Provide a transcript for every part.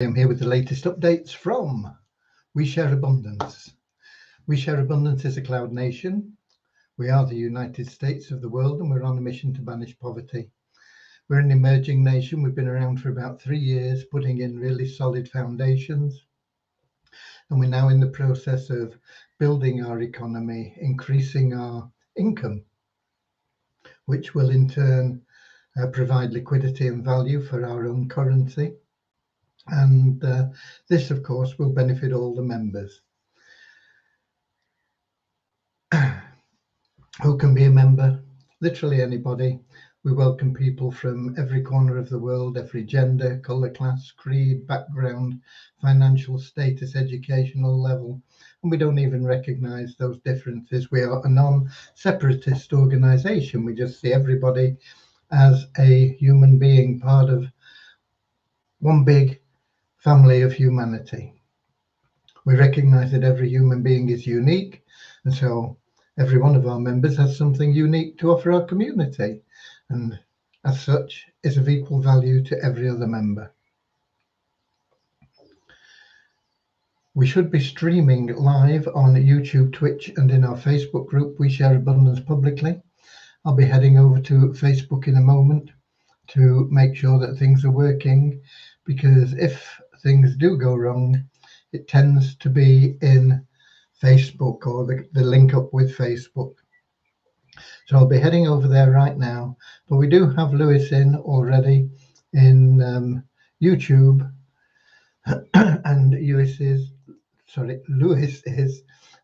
I'm here with the latest updates from We Share Abundance. We Share Abundance is a cloud nation. We are the United States of the world, and we're on a mission to banish poverty. We're an emerging nation. We've been around for about 3 years, putting in really solid foundations. And we're now in the process of building our economy, increasing our income, which will in turn provide liquidity and value for our own currency. And this, of course, will benefit all the members. Who can be a member? Literally anybody. We welcome people from every corner of the world, every gender, colour, class, creed, background, financial status, educational level, and we don't even recognise those differences. We are a non-separatist organisation. We just see everybody as a human being, part of one big family of humanity. We recognise that every human being is unique, and so every one of our members has something unique to offer our community, and as such is of equal value to every other member. We should be streaming live on YouTube, Twitch, and in our Facebook group, We Share Abundance Publicly. I'll be heading over to Facebook in a moment to make sure that things are working, because if things do go wrong, it tends to be in Facebook or the link up with Facebook. So I'll be heading over there right now, but we do have Lewis in already in YouTube, and Lewis is,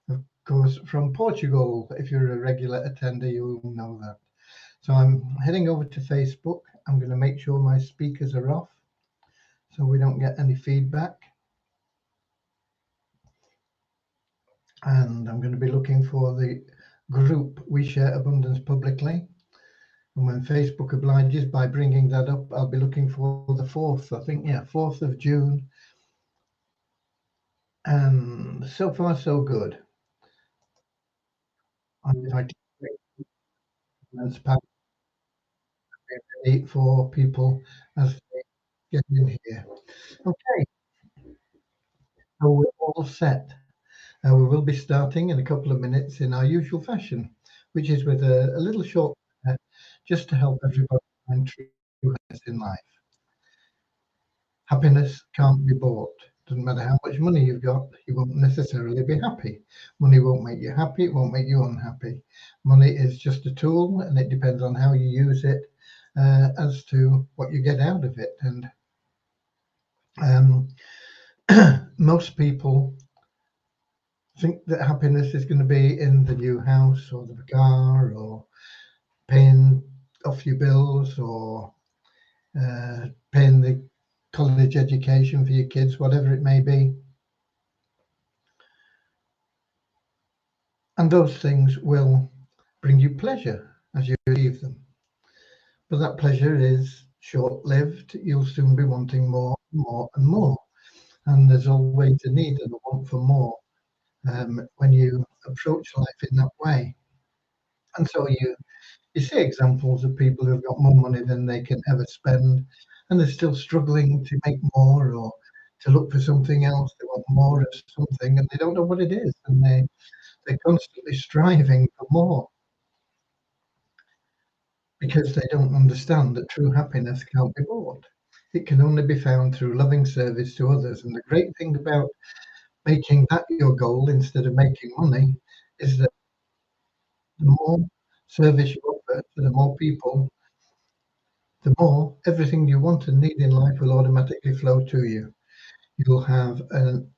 of course, from Portugal. If you're a regular attender, you'll know that. So I'm heading over to Facebook. I'm going to make sure my speakers are off so we don't get any feedback. And I'm going to be looking for the group We Share Abundance Publicly. And when Facebook obliges by bringing that up, I'll be looking for the 4th, I think, 4th of June. And so far, so good. I'm for people as they get in here. Okay, so we're all set. We will be starting in a couple of minutes in our usual fashion, which is with a little short just to help everybody find true happiness in life. Happiness can't be bought. Doesn't matter how much money you've got, you won't necessarily be happy. Money won't make you happy, it won't make you unhappy. Money is just a tool, and it depends on how you use it as to what you get out of it. And most people think that happiness is going to be in the new house or the car or paying off your bills or paying the college education for your kids, whatever it may be. And those things will bring you pleasure as you achieve them. But that pleasure is short-lived. You'll soon be wanting more, more and more. And there's always a need and a want for more when you approach life in that way. And so you see examples of people who've got more money than they can ever spend, and they're still struggling to make more or to look for something else. They want more of something, and they don't know what it is, and they're constantly striving for more because they don't understand that true happiness can't be bought. It can only be found through loving service to others. And the great thing about making that your goal instead of making money is that the more service you offer to the more people, the more everything you want and need in life will automatically flow to you. You'll have an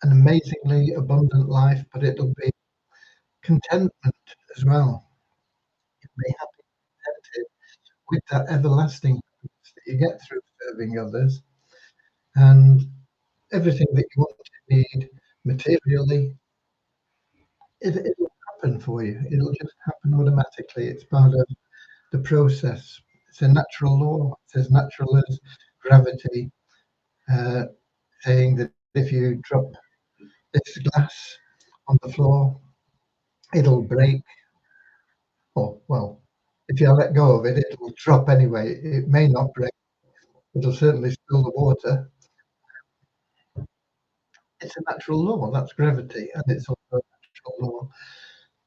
amazingly abundant life, but it'll be contentment as well. You'll be happy and contented with that everlasting happiness that you get through serving others, and everything that you want to need materially, it'll happen for you. It'll just happen automatically. It's part of the process. It's a natural law. It's as natural as gravity, saying that if you drop this glass on the floor, it'll break. Or, well, if you let go of it, it'll drop anyway. It may not break. It'll certainly spill the water. it's a natural law. That's gravity, and it's also a natural law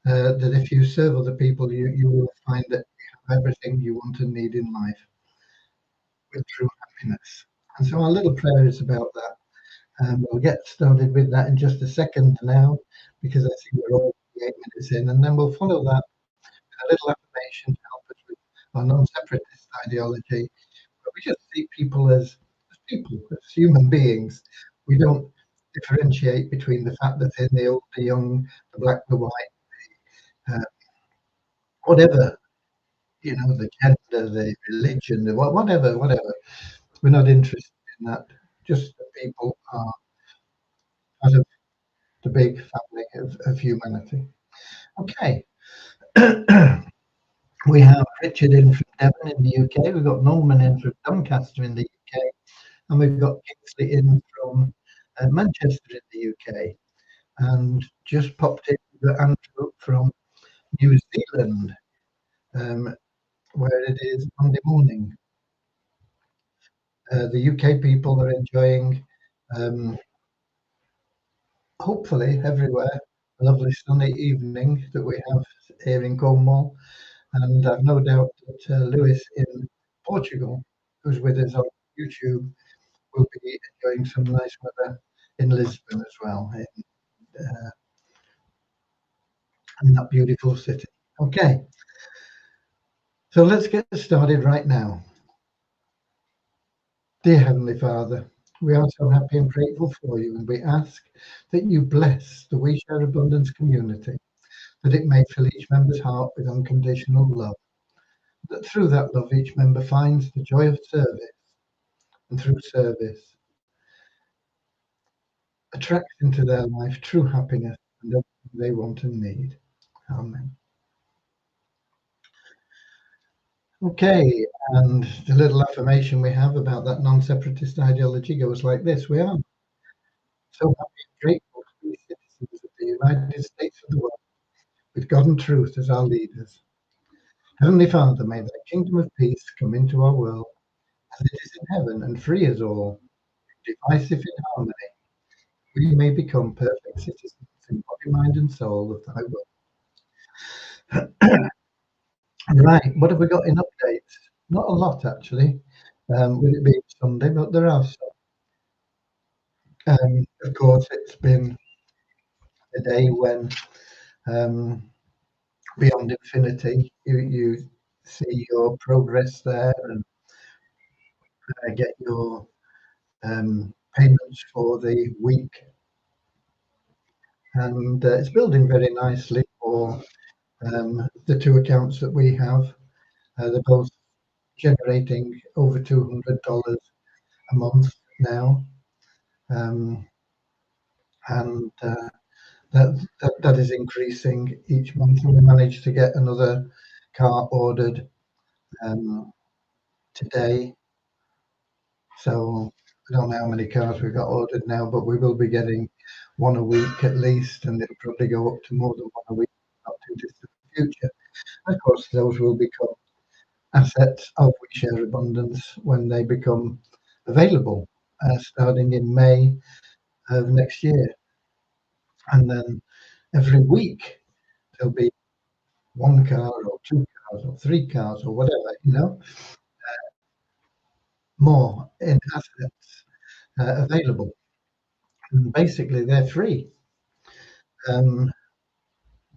that if you serve other people, you will find that you have everything you want and need in life with true happiness. And so our little prayer is about that. We'll get started with that in just a second now, because I think we're all 8 minutes in, and then we'll follow that with a little affirmation to help us with our non-separatist ideology, where we just see people as people, as human beings. We don't differentiate between the fat, the thin, the old, the young, the black, the white, uh, whatever, the gender, the religion, whatever. We're not interested in that. Just that people are part of the big family of humanity. Okay. We have Richard in from Devon in the UK. We've got Norman in from Doncaster in the UK. And we've got Kingsley in from Manchester in the UK. And just popped in with Andrew from New Zealand, where it is Monday morning. The UK people are enjoying, hopefully everywhere, a lovely sunny evening that we have here in Cornwall. And I've no doubt that Lewis in Portugal, who's with us on YouTube, will be enjoying some nice weather in Lisbon as well, in that beautiful city. Okay, so let's get started right now. Dear Heavenly Father, we are so happy and grateful for you, and we ask that you bless the We Share Abundance community, that it may fill each member's heart with unconditional love, that through that love each member finds the joy of service, and through service attracts into their life true happiness and everything they want and need. Amen. Okay, and the little affirmation we have about that non-separatist ideology goes like this. We are so happy and grateful to be citizens of the United States of the world, with God and truth as our leaders. Heavenly Father, may thy kingdom of peace come into our world, as it is in heaven, and free us all, divisive in harmony. We may become perfect citizens in body, mind, and soul of thy will. Right, what have we got in updates? Not a lot, actually, with it being Sunday, but there are some. Of course, it's been a day when Beyond Infinity, you see your progress there and get your payments for the week. And it's building very nicely for the two accounts that we have. They're both generating over $200 a month now. And that is increasing each month. And we managed to get another car ordered today. So I don't know how many cars we've got ordered now, but we will be getting one a week at least, and it'll probably go up to more than one a week in the not too distant future. And of course, those will become assets of We Share Abundance when they become available, starting in May of next year. And then every week there'll be one car or two cars or three cars or whatever, more in assets available. And basically, they're free.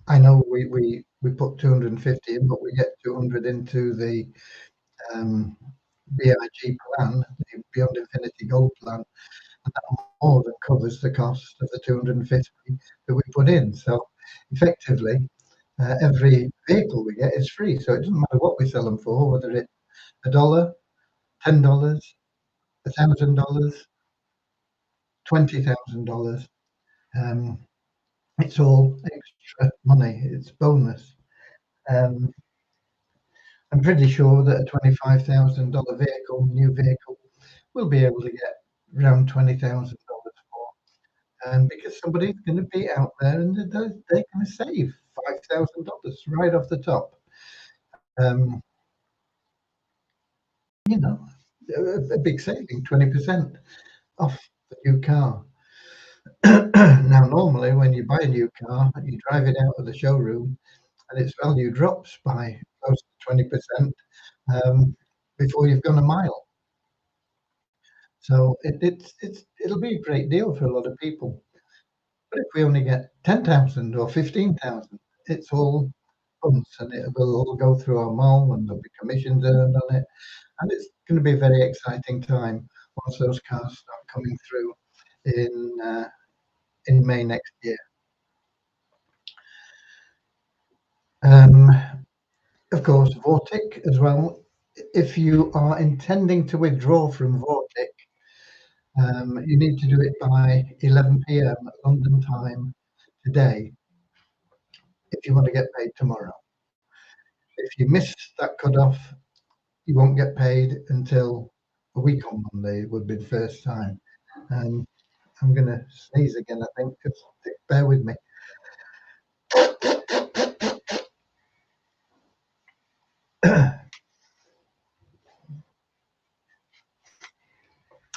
I know we put 250 in, but we get 200 into the BIG plan, the Beyond Infinity Gold plan, and that more than covers the cost of the 250 that we put in. So effectively, every vehicle we get is free. So it doesn't matter what we sell them for, whether it's $1, $10, $1,000, $20,000. It's all extra money. It's bonus. Um, I'm pretty sure that a $25,000 vehicle, new vehicle, will be able to get around $20,000 for, because somebody's going to be out there and they're going to save $5,000 right off the top. Um, a big saving, 20% off the new car. Now, normally when you buy a new car, you drive it out of the showroom and its value drops by close to 20% before you've gone a mile. So it'll be a great deal for a lot of people. But if we only get 10,000 or 15,000, it's all funds and it will all go through our mall and there'll be commissions earned on it. And it's going to be a very exciting time once those cars start coming through in May next year. Um, of course, Vortic as well. If you are intending to withdraw from Vortic, you need to do it by 11 p.m. London time today if you want to get paid tomorrow. If you miss that cutoff, you won't get paid until a week on Monday, would be the first time. And I'm going to sneeze again, I think. Just bear with me.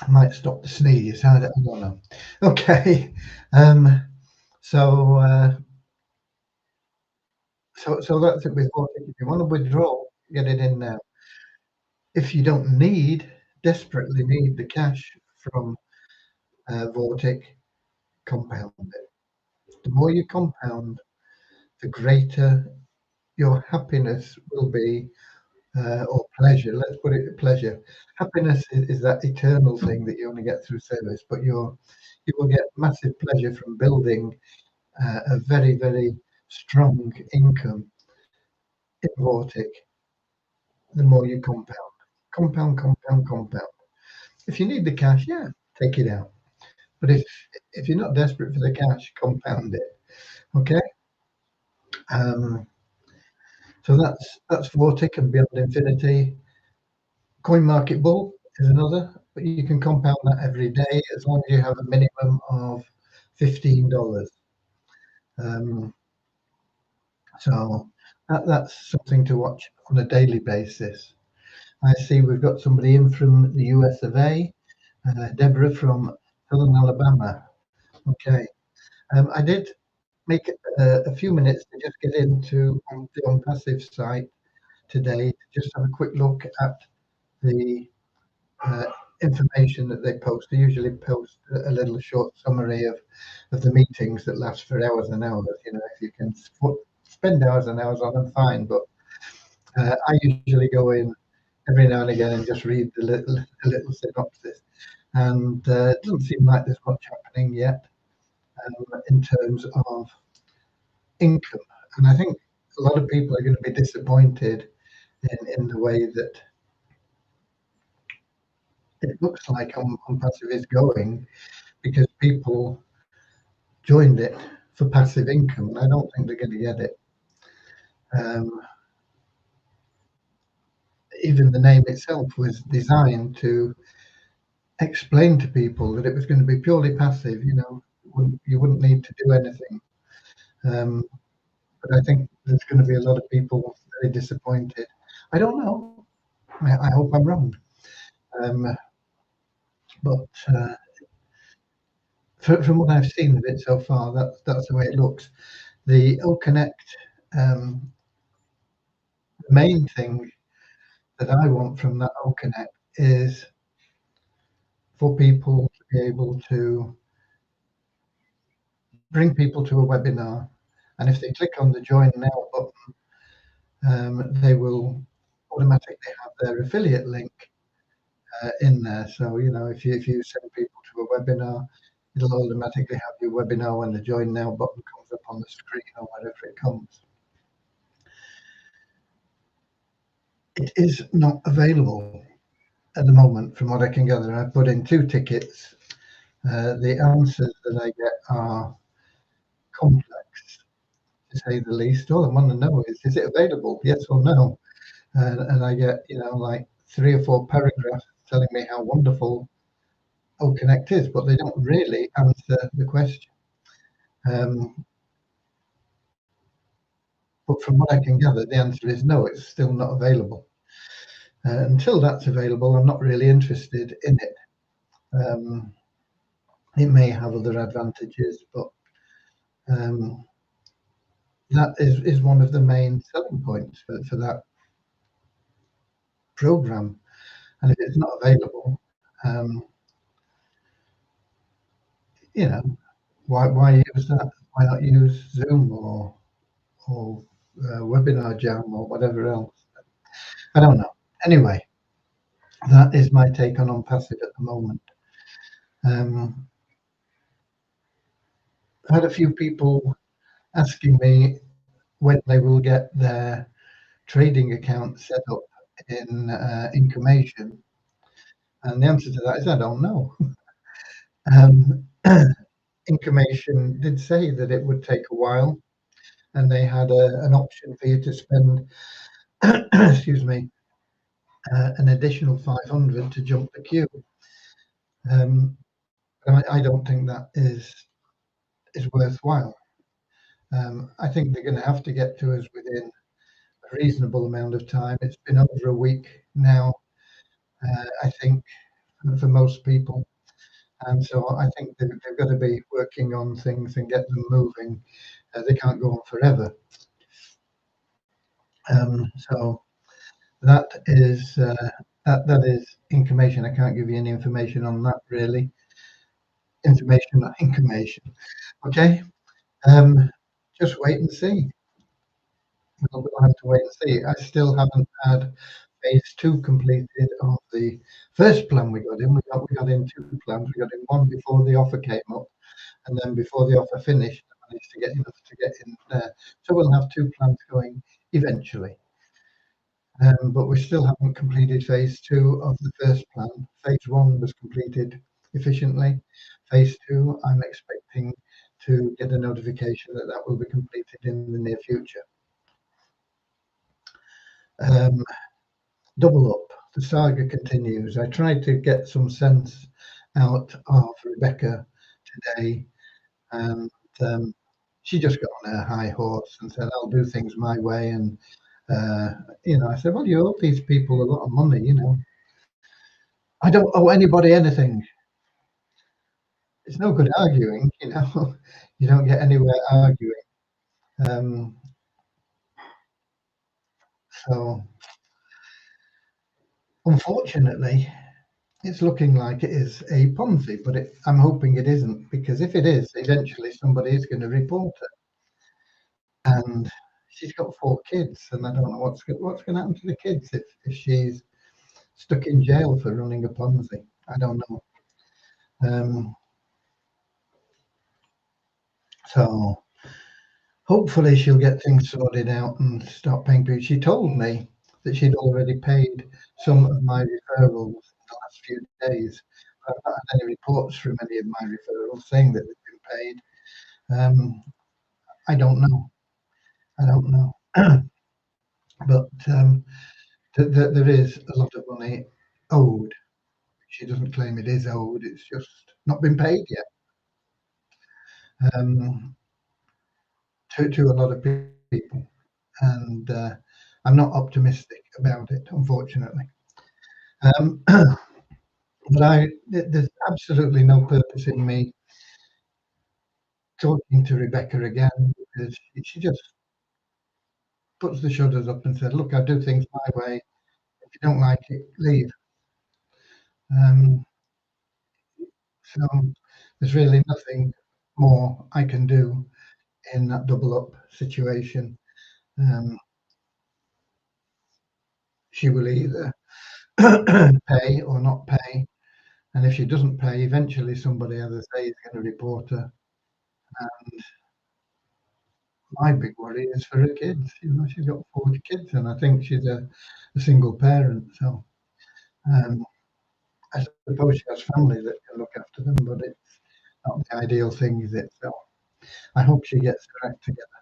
I might stop the sneeze. I don't know. Okay. So, so that's it with Vortic. If you want to withdraw, get it in now. If you don't desperately need the cash from Vortic, compound it. The more you compound, the greater your happiness will be, or pleasure. Let's put it pleasure. Happiness is that eternal thing that you only get through service, but you will get massive pleasure from building a very, very strong income in Vortic. The more you compound. If you need the cash, yeah, take it out. But if you're not desperate for the cash, compound it. Okay. Um, so that's Vortic and Beyond Infinity. Coin Market Bull is another, but you can compound that every day as long as you have a minimum of $15. Um, so that's something to watch on a daily basis. I see we've got somebody in from the US of A, Deborah from Southern Alabama. Okay. I did make a few minutes to just get into on the OnPassive site today to just have a quick look at the uh, information that they post. They usually post a little short summary of the meetings that last for hours and hours. You know, if you can spend hours and hours on them, fine. But I usually go in every now and again and just read the little synopsis. And it doesn't seem like there's much happening yet in terms of income. And I think a lot of people are going to be disappointed in the way that it looks like OnPassive is going because people joined it for passive income, and I don't think they're going to get it. Um, Even the name itself was designed to explain to people that it was going to be purely passive. You know, you wouldn't need to do anything. Um, but I think there's going to be a lot of people very disappointed. I don't know. I hope I'm wrong. Um, but from what I've seen of it so far, that's the way it looks. The OConnect, the main thing that I want from that OConnect is for people to be able to bring people to a webinar. And if they click on the Join Now button, they will automatically have their affiliate link in there. So, you know, if you send people to a webinar, it'll automatically have your webinar when the Join Now button comes up on the screen or wherever it comes. It is not available at the moment, from what I can gather. I put in 2 tickets. The answers that I get are complex, to say the least. All I want to know is it available? Yes or no? And I get, you know, like 3 or 4 paragraphs telling me how wonderful OConnect is, but they don't really answer the question. But from what I can gather, the answer is no, it's still not available. Until that's available, I'm not really interested in it. It may have other advantages, but that is one of the main selling points for that program. And if it's not available, um, you know, why use that? Why not use Zoom or Webinar Jam or whatever else? I don't know. Anyway, that is my take on Passive at the moment. I had a few people asking me when they will get their trading account set up in Incomation, and the answer to that is I don't know. um, Incomation did say that it would take a while, and they had an option for you to spend, excuse me, an additional 500 to jump the queue. I don't think that is worthwhile. I think they're going to have to get to us within a reasonable amount of time. It's been over a week now, I think, for most people. And so I think they've got to be working on things and get them moving. They can't go on forever. So that is that is information. I can't give you any information on that really. Information, not information. Okay. Just wait and see. We'll have to wait and see. I still haven't had phase two completed of the first plan we got in. We got in two plans. We got in one before the offer came up, and then before the offer finished, I managed to get enough to get in there. So we'll have two plans going eventually. But we still haven't completed phase two of the first plan. Phase one was completed efficiently. Phase two, I'm expecting to get a notification that that will be completed in the near future. Double up. The saga continues. I tried to get some sense out of Rebecca today, and she just got on her high horse and said, "I'll do things my way." And I said, "Well, you owe these people a lot of money. I don't owe anybody anything." It's no good arguing. You don't get anywhere arguing. Um, so, unfortunately, it's looking like it is a Ponzi, but I'm hoping it isn't, because if it is, eventually somebody is going to report it. And she's got 4 kids, and I don't know what's going to happen to the kids if she's stuck in jail for running a Ponzi. I don't know. So hopefully she'll get things sorted out and start paying people. She told me that she'd already paid some of my referrals in the last few days. I've not had any reports from any of my referrals saying that they've been paid. I don't know. I don't know. But there is a lot of money owed. She doesn't claim it is owed. It's just not been paid yet. To a lot of people, and I'm not optimistic about it, unfortunately. But there's absolutely no purpose in me talking to Rebecca again, because she just puts the shutters up and said, "Look, I do things my way. If you don't like it, leave." Um, so there's really nothing more I can do in that double up situation. Um, she will either pay or not pay, and if she doesn't pay, eventually somebody, as I say, is going to report her. And my big worry is for her kids. She's got 4 kids, and I think she's a single parent. So I suppose she has family that can look after them, but it's not the ideal thing, is it? So I hope she gets her act together.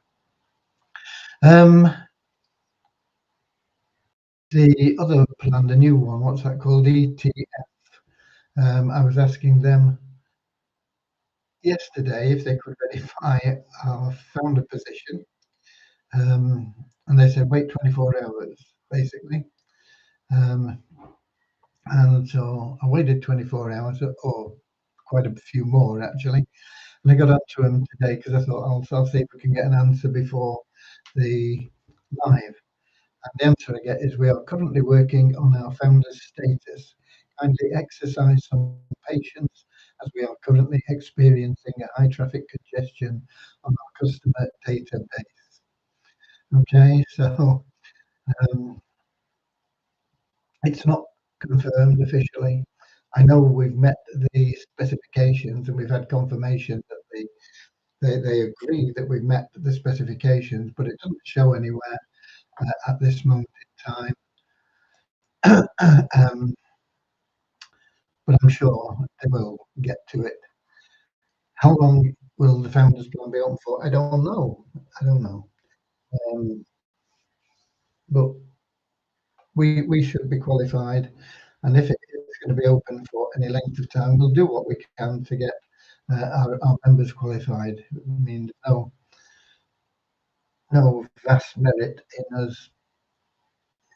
The other plan, the new one, what's that called? ETF. I was asking them yesterday if they could verify our founder position, and they said wait 24 hours, basically. And so I waited 24 hours, or quite a few more actually. And I got onto them today because I thought I'll see if we can get an answer before the live. And the answer I get is we are currently working on our founder's status. Kindly exercise some patience as we are currently experiencing a high traffic congestion on our customer database. Okay, so um, it's not confirmed officially. I know we've met the specifications and we've had confirmation that they agree that we've met the specifications, but it doesn't show anywhere at this moment in time. um, but I'm sure they will get to it. How long will the founders plan be on for? I don't know. I don't know. Um, but we should be qualified, and if it's going to be open for any length of time, we'll do what we can to get our members qualified. I mean, no vast merit in us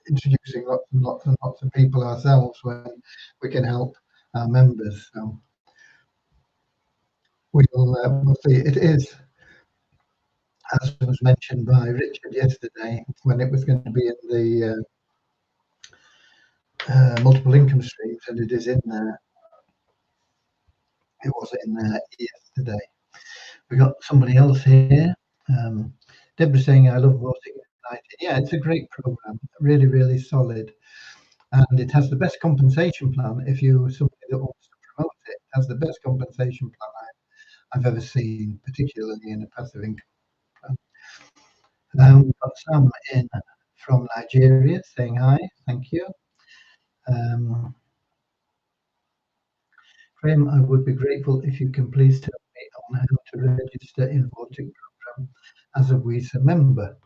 introducing lots and lots and lots of people ourselves when we can help our members. So we'll see. It is, as was mentioned by Richard yesterday, when it was going to be in the multiple income streams, and it is in there. It was in there yesterday. We got somebody else here. Um, Deborah saying, I love Voting United. Yeah, it's a great program, really, really solid. And it has the best compensation plan. If you're somebody that wants to promote it, it has the best compensation plan I've ever seen, particularly in a passive income plan. We've got Sam in from Nigeria saying hi, thank you. Graham, I would be grateful if you can please tell me on how to register in Vortic program as a WISA member.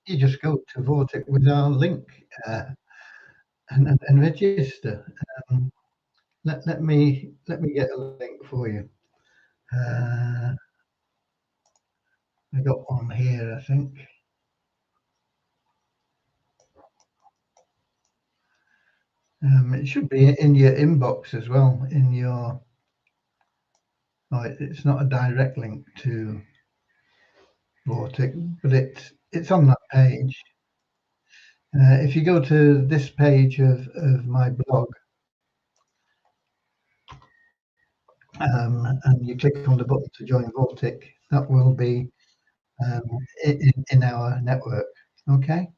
You just go to Vortic with our link and register. Let me get a link for you. I got one here, I think. It should be in your inbox as well. In your, oh, it's not a direct link to Vortic, but it's on that page. If you go to this page of my blog, and you click on the button to join Vortic, that will be in our network. Okay.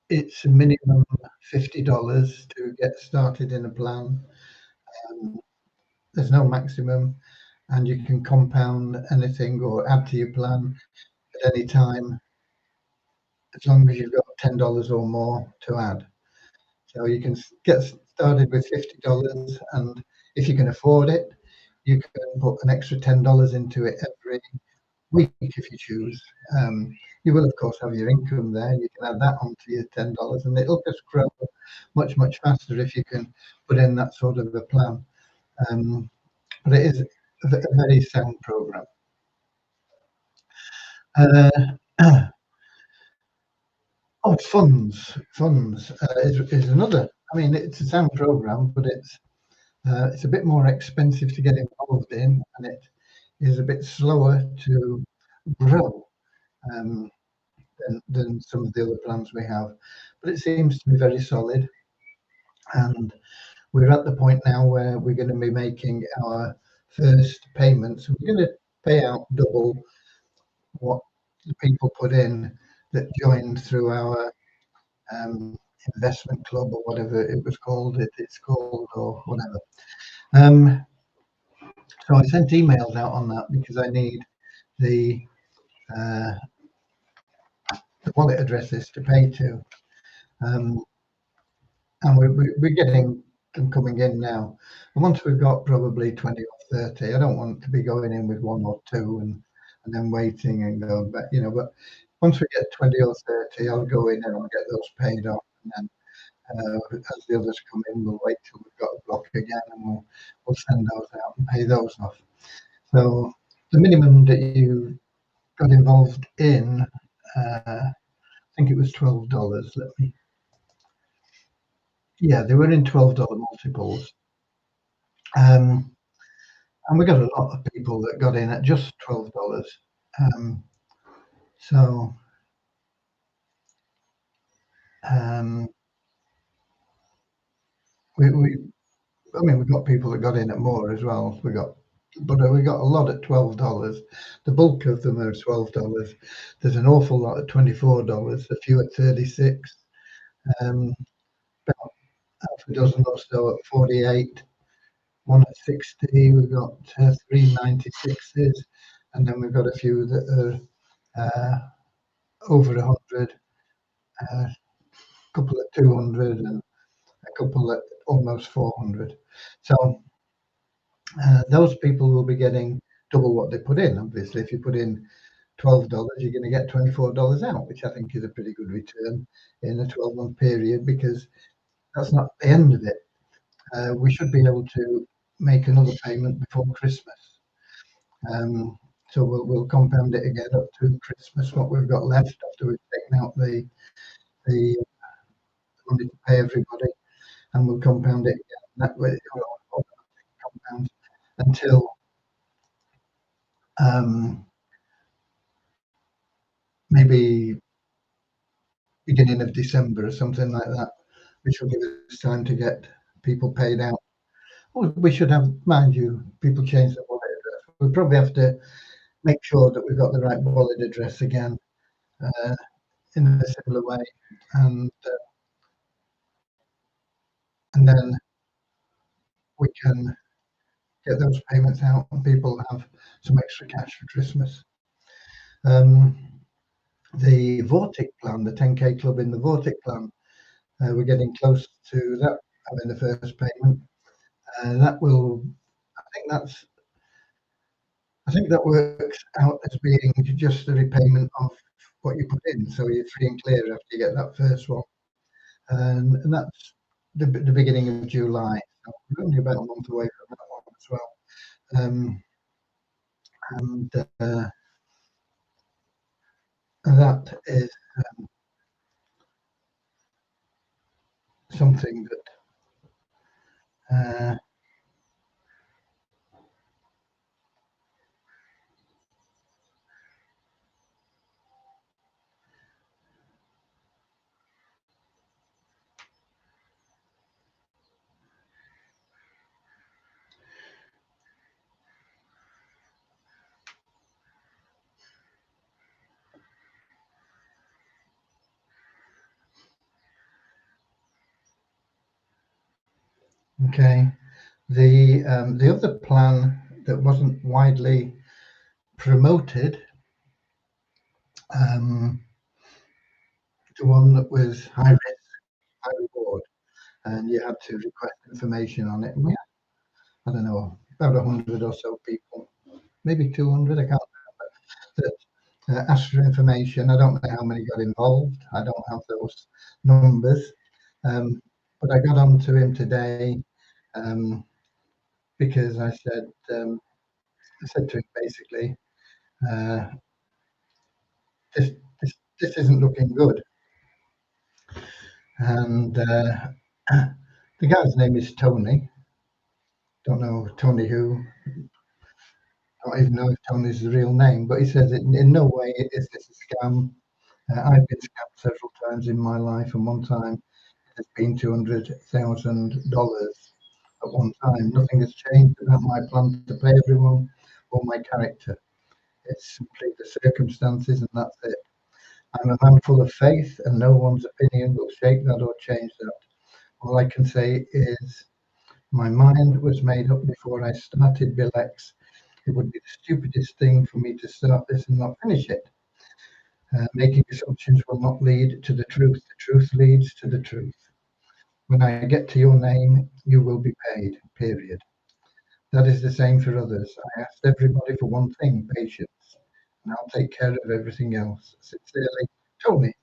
It's a minimum $50 to get started in a plan. There's no maximum, and you can compound anything or add to your plan at any time, as long as you've got $10 or more to add. So you can get started with $50, and if you can afford it, you can put an extra $10 into it every week if you choose. You will, of course, have your income there. You can add that onto your $10, and it'll just grow much, much faster if you can put in that sort of a plan. But it is a very sound program. Oh, funds is another. I mean, it's a sound program, but it's a bit more expensive to get involved in, and it is a bit slower to grow than some of the other plans we have. But it seems to be very solid, and we're at the point now where we're going to be making our first payments. We're going to pay out double what the people put in that joined through our investment club or whatever it was called. It's called or whatever. So I sent emails out on that because I need the wallet addresses to pay to, and we're getting them coming in now. And once we've got probably 20 or 30, I don't want to be going in with one or two and then waiting and going back, but once we get 20 or 30, I'll go in and I'll get those paid off, and then as the others come in, we'll wait till we've got a block again, and we'll send those out and pay those off. So the minimum that you got involved in, I think it was $12. They were in $12 multiples. And we got a lot of people that got in at just $12. Um, so, um, we I mean, we've got people that got in at more as well. We got a lot at $12. The bulk of them are $12. There's an awful lot at $24. A few at 36. Um, about half a dozen or so at 48. One at 60. We've got 396s, and then we've got a few that are over 100. A couple at 200, and a couple at almost 400. So those people will be getting double what they put in. Obviously, if you put in $12, you're going to get $24 out, which I think is a pretty good return in a 12-month period, because that's not the end of it. We should be able to make another payment before Christmas. So we'll compound it again up to Christmas, what we've got left after we've taken out the money to pay everybody, and we'll compound it again that way, or compound until um, maybe beginning of December or something like that, which will give us time to get people paid out. Well, we should have, mind you, people change their wallet address. We'll probably have to make sure that we've got the right wallet address again, uh, in a similar way, and then we can get those payments out and people have some extra cash for Christmas. Um, the Vortic plan, the 10K club in the Vortic plan, we're getting close to that, having the first payment. That will, I think that's, I think that works out as being just a repayment of what you put in, so you're free and clear after you get that first one, and that's the beginning of July. So we're only about a month away from that one as well. And that is something that okay. The other plan that wasn't widely promoted, the one that was high risk, high reward, and you had to request information on it. And we had, I don't know, about 100 or so people, maybe 200, I can't remember, that asked for information. I don't know how many got involved. I don't have those numbers. But I got on to him today, um, because I said to him basically, uh, this, this, this isn't looking good. And the guy's name is Tony. Don't know Tony who. Don't even know if Tony's the real name, but he says in no way is this a scam. I've been scammed several times in my life, and one time it's been $200,000 at one time. Nothing has changed about my plan to pay everyone or my character. It's simply the circumstances, and that's it. I'm a man full of faith, and no one's opinion will shake that or change that. All I can say is my mind was made up before I started Bilex. It would be the stupidest thing for me to start this and not finish it. Making assumptions will not lead to the truth. The truth leads to the truth. When I get to your name, you will be paid, period. That is the same for others. I asked everybody for one thing, patience, and I'll take care of everything else. Sincerely, Tony.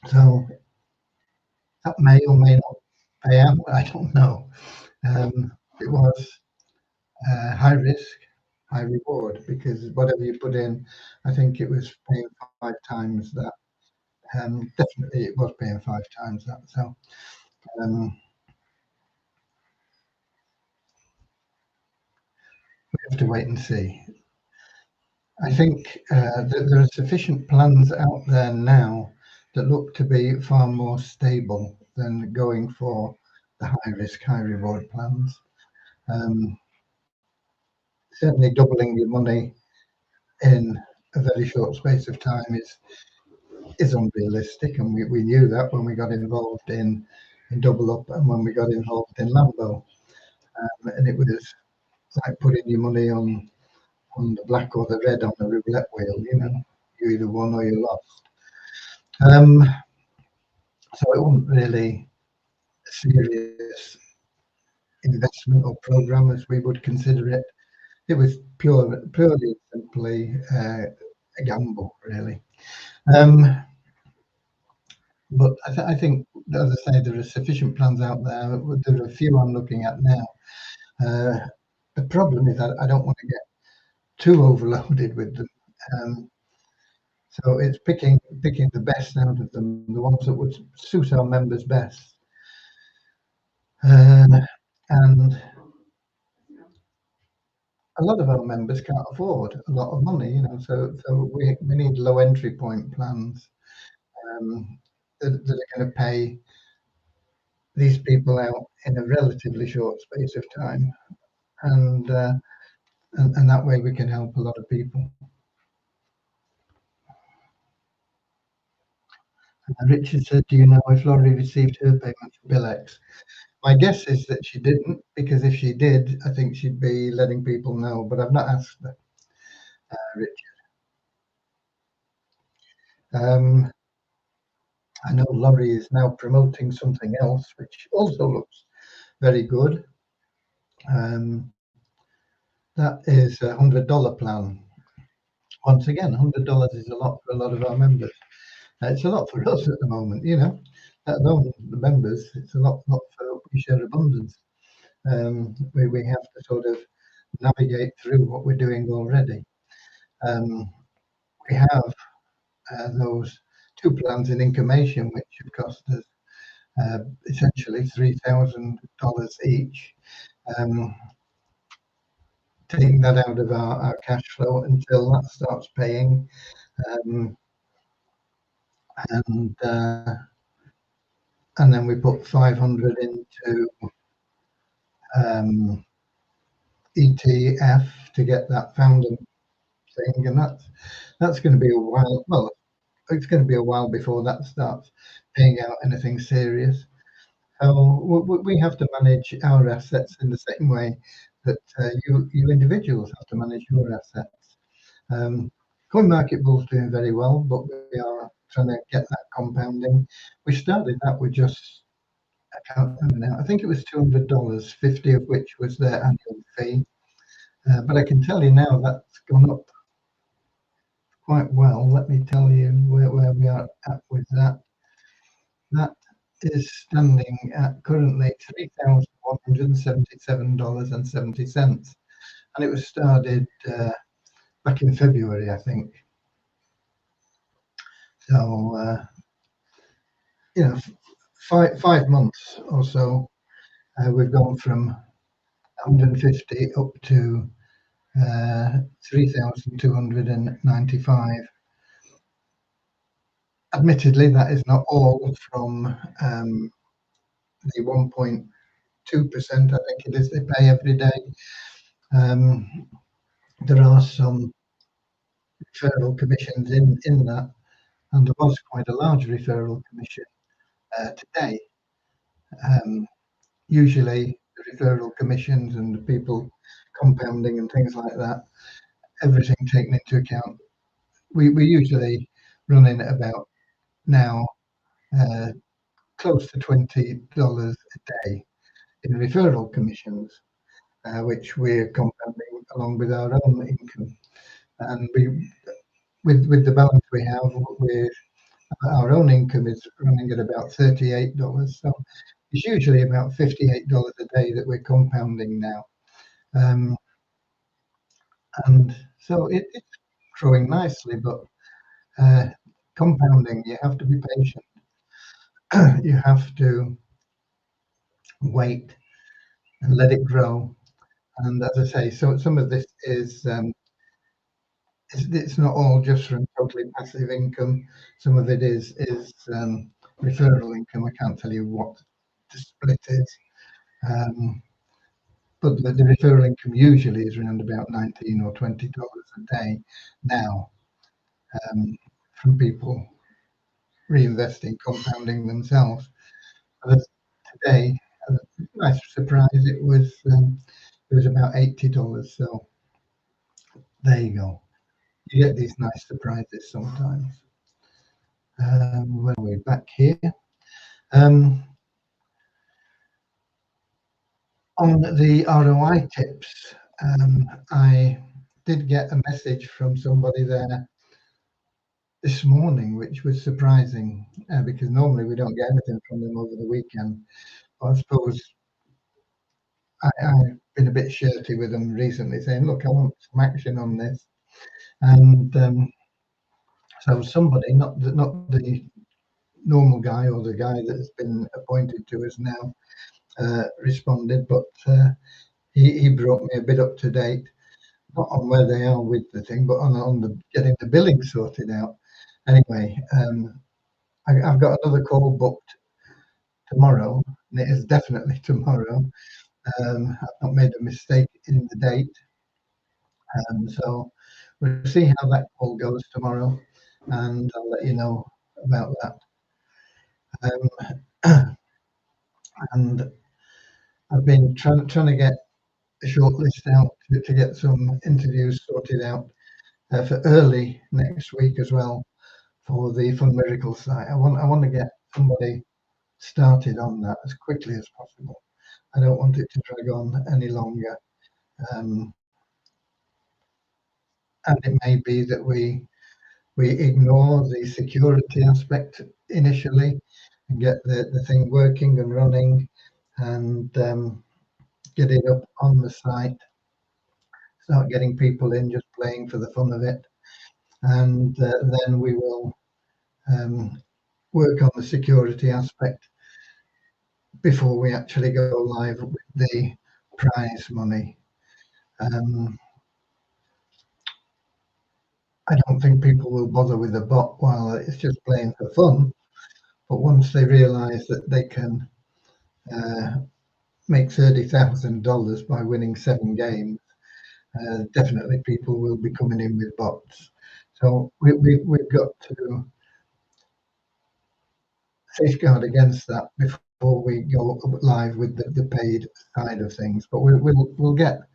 So that may or may not pay out. I don't know. It was high risk, high reward, because whatever you put in, I think it was paying 5 times that. Definitely, it was paying 5 times that. So we have to wait and see. I think that there are sufficient plans out there now that look to be far more stable than going for the high risk, high reward plans. Um, Certainly, doubling your money in a very short space of time is unrealistic, and we knew that when we got involved in Double Up and when we got involved in Lambo, and it was like putting your money on the black or the red on the roulette wheel. You either won or you lost. Um, so it wasn't really a serious investment or program as we would consider it. It was purely simply a gamble, really. Um, but I think, as I say, there are sufficient plans out there. There are a few I'm looking at now. The problem is I don't want to get too overloaded with them. Um, so it's picking the best out of them, the ones that would suit our members best. Uh, and a lot of our members can't afford a lot of money, so we need low entry point plans that are going to pay these people out in a relatively short space of time, and and that way we can help a lot of people. Richard said, "Do you know if Laurie received her payment for Bill X?" My guess is that she didn't, because if she did, I think she'd be letting people know. But I've not asked her, Richard. I know Laurie is now promoting something else, which also looks very good. That is $100 plan. Once again, $100 is a lot for a lot of our members. It's a lot for us at the moment, let alone the members. It's a lot for We Share Abundance. We have to sort of navigate through what we're doing already. We have those two plans in Incomation, which have cost us essentially $3,000 each. Taking that out of our cash flow until that starts paying, and then we put 500 into ETF to get that founding thing, and that's going to be a while. Well, it's going to be a while before that starts paying out anything serious. So we have to manage our assets in the same way that you individuals have to manage your assets. CoinMarketCap's doing very well, but we are trying to get that compounding. We started that with just, I can't remember now, I think it was $200, 50 of which was their annual fee. But I can tell you now that's gone up quite well. Let me tell you where we are at with that. That is standing at currently $3,177.70. And it was started back in February, I think. So, 5 months or so, we've gone from 150 up to 3,295. Admittedly, that is not all from the 1.2%, I think it is, they pay every day. There are some referral commissions in that, and there was quite a large referral commission today. Usually, the referral commissions and the people compounding and things like that, everything taken into account, we usually run in at about now close to $20 a day in referral commissions, which we're compounding along with our own income. And with the balance we have, our own income is running at about $38. So it's usually about $58 a day that we're compounding now. and so it's growing nicely. But uh, compounding, you have to be patient. You have to wait and let it grow. And as I say, so some of this is it's not all just from totally passive income. Some of it is referral income. I can't tell you what the split is, um, but the referral income usually is around about $19 or $20 a day now, um, from people reinvesting, compounding themselves. But today, a nice surprise, it was about $80. So there you go. You get these nice surprises sometimes. When we're back here, um, on the ROI tips, I did get a message from somebody there this morning, which was surprising, because normally we don't get anything from them over the weekend. I suppose I've been a bit shirty with them recently, saying, "Look, I want some action on this." And so somebody, not the normal guy or the guy that has been appointed to us now, responded, but he brought me a bit up to date, not on where they are with the thing, but on the getting the billing sorted out. Anyway, I've got another call booked tomorrow, and it is definitely tomorrow. I've not made a mistake in the date, so we'll see how that call goes tomorrow, and I'll let you know about that. And I've been trying to get a short list out to get some interviews sorted out for early next week as well for the Fun Miracle site. I want to get somebody started on that as quickly as possible. I don't want it to drag on any longer. Um, and it may be that we ignore the security aspect initially and get the thing working and running, and get it up on the site, start getting people in just playing for the fun of it, and then we will um, work on the security aspect before we actually go live with the prize money. Um, I don't think people will bother with the bot while it's just playing for fun, but once they realise that they can uh, make $30,000 by winning 7 games, definitely people will be coming in with bots. So we've got to safeguard against that before we go live with the paid side of things. But we'll get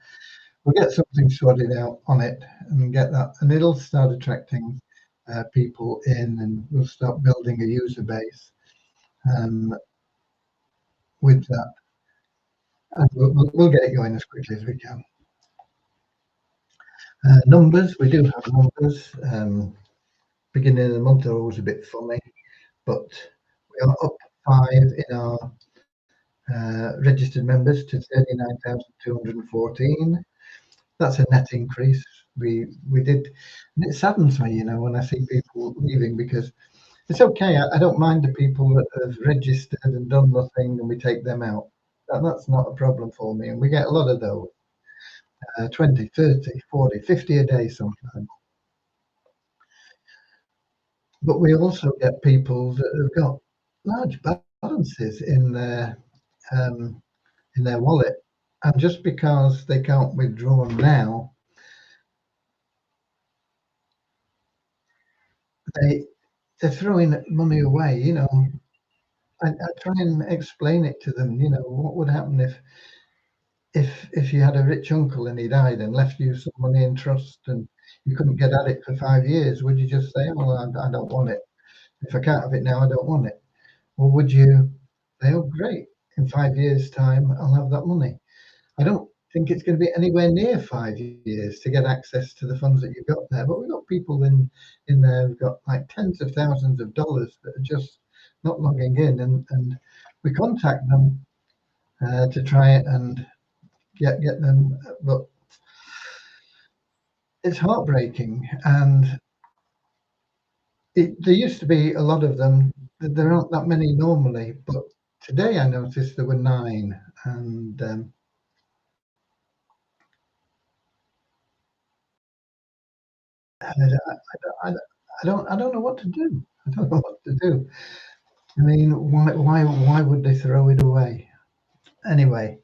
something sorted out on it and get that, and it'll start attracting people in, and we'll start building a user base um, with that, and we'll get it going as quickly as we can. Numbers, we do have numbers. Beginning of the month are always a bit funny, but we are up 5 in our registered members to 39,214. That's a net increase. We did, and it saddens me, when I see people leaving, because it's okay. I don't mind the people that have registered and done nothing, and we take them out. That's not a problem for me, and we get a lot of those, 20, 30, 40, 50 a day sometimes. But we also get people that have got large balances um, in their wallet, and just because they can't withdraw now, they they're throwing money away. I try and explain it to them. What would happen if you had a rich uncle and he died and left you some money in trust and you couldn't get at it for 5 years? Would you just say, "Well, I don't want it. If I can't have it now, I don't want it"? Or would you say, "Oh, great! In 5 years' time, I'll have that money"? I don't think it's going to be anywhere near 5 years to get access to the funds that you've got there. But we've got people in there who've got like tens of thousands of dollars that are just not logging in, and we contact them to try it and get them. But it's heartbreaking, and there used to be a lot of them. There aren't that many normally, but today I noticed there were 9, and I, I don't know what to do. I don't know what to do. I mean, why would they throw it away? Anyway,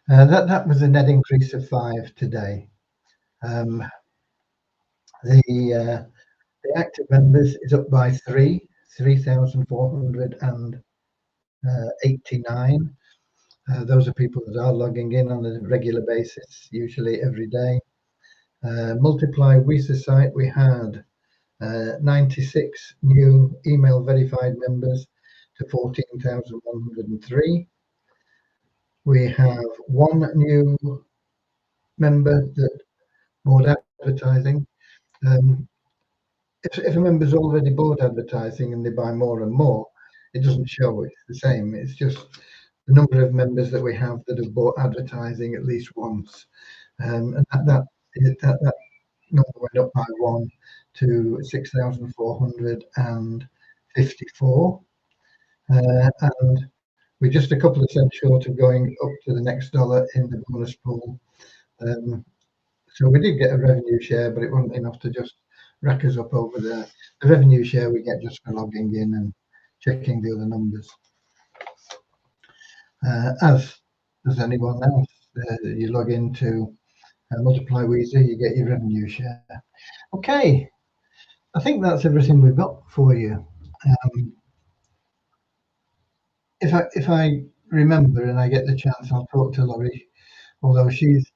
that was a net increase of 5 today. Um, the the active members is up by 3,489. Those are people that are logging in on a regular basis, usually every day. Multiply Wisa site, we had 96 new email verified members to 14,103. We have one new member that bought advertising. Um, if a member's already bought advertising and they buy more and more, it doesn't show it's the same. It's just the number of members that we have that have bought advertising at least once. And that number went up by 1 to 6,454. And we're just a couple of cents short of going up to the next dollar in the bonus pool. Um, so we did get a revenue share, but it wasn't enough to just rack us up over there. The revenue share we get just for logging in and checking the other numbers. As does anyone else, you log into Multiply Weezer, you get your revenue share. Okay, I think that's everything we've got for you. If I remember and I get the chance, I'll talk to Laurie, although she's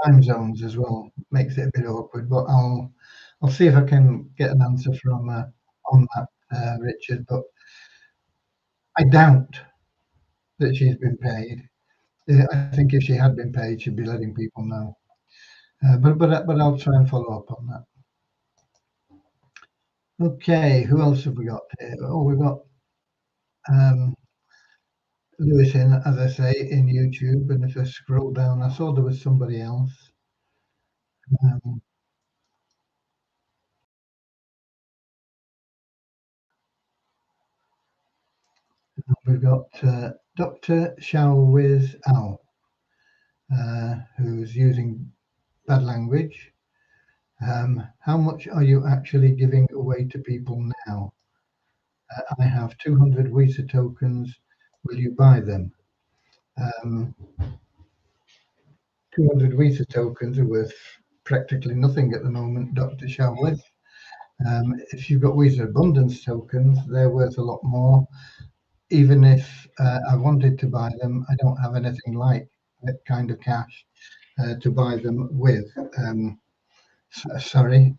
time zones as well makes it a bit awkward. But I'll see if I can get an answer from on that, Richard. But I doubt that she's been paid. I think if she had been paid, she'd be letting people know. But I'll try and follow up on that. Okay, who else have we got here? Oh, we've got Lewis in, as I say, in YouTube. And if I scroll down, I saw there was somebody else. Um, we've got Dr. Shaowiz Al, who's using bad language. How much are you actually giving away to people now? I have 200 Visa tokens. Will you buy them? 200 Visa tokens are worth practically nothing at the moment, Dr. Shaowiz. If you've got Visa Abundance tokens, they're worth a lot more. Even if I wanted to buy them, I don't have anything like that kind of cash to buy them with. Sorry.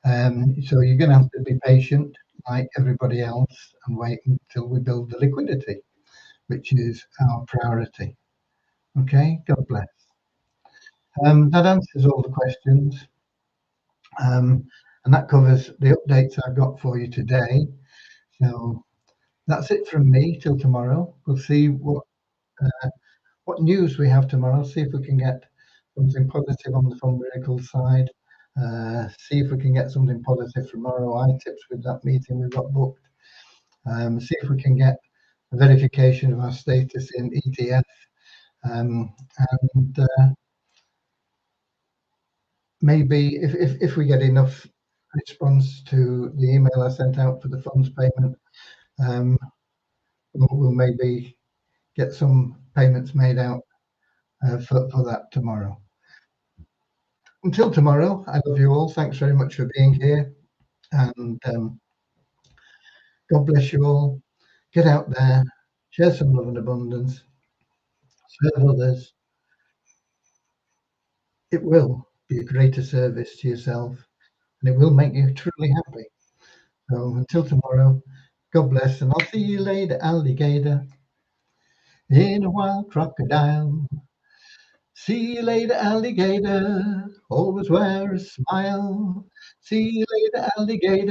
So you're going to have to be patient like everybody else and wait until we build the liquidity, which is our priority. Okay, God bless. That answers all the questions. And that covers the updates I've got for you today. So that's it from me till tomorrow. We'll see what news we have tomorrow. See if we can get something positive on the Fund Miracles side. See if we can get something positive from ROI tips with that meeting we've got booked. See if we can get a verification of our status in ETF. And maybe if we get enough response to the email I sent out for the funds payment, we'll maybe get some payments made out for that tomorrow. Until tomorrow, I love you all. Thanks very much for being here. And God bless you all. Get out there, share some love and abundance, serve others. It will be a greater service to yourself and it will make you truly happy. So until tomorrow, God bless, and I'll see you later, alligator, in a wild crocodile. See you later, alligator. Always wear a smile. See you later, alligator.